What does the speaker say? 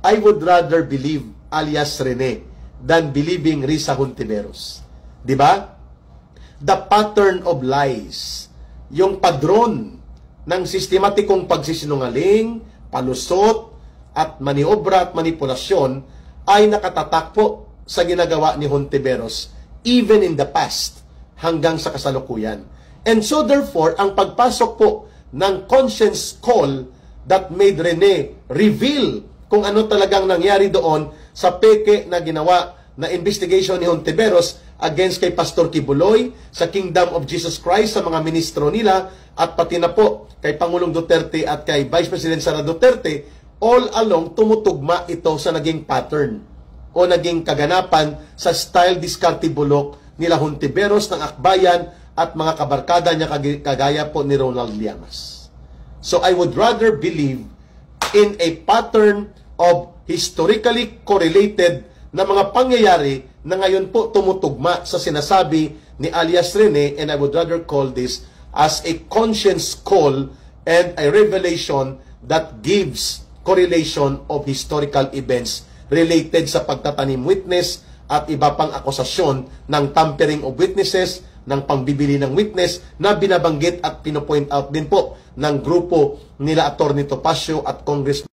I would rather believe alias Rene than believing Risa Hontiveros. Di ba? The pattern of lies, yung padron ng sistematikong pagsisinungaling, palusot, at maniobra at manipulasyon ay nakatatak po sa ginagawa ni Hontiveros even in the past hanggang sa kasalukuyan. And so therefore, ang pagpasok po ng conscience call that made Rene reveal kung ano talagang nangyari doon sa peke na ginawa na investigation ni Hontiveros against kay Pastor Kibuloy, sa Kingdom of Jesus Christ, sa mga ministro nila, at pati na po kay Pangulong Duterte at kay Vice President Sara Duterte, all along tumutugma ito sa naging pattern o naging kaganapan sa style diskarte-bulok nila Hontiveros ng Akbayan at mga kabarkada niya kagaya po ni Ronald Llamas. So I would rather believe in a pattern of historically correlated na mga pangyayari na ngayon po tumutugma sa sinasabi ni alias Rene, and I would rather call this as a conscience call and a revelation that gives correlation of historical events related sa pagtatanim witness at iba pang akusasyon ng tampering of witnesses, ng pangbibili ng witness na binabanggit at pinopoint out din po ng grupo nila Atty. Topacio at Congressman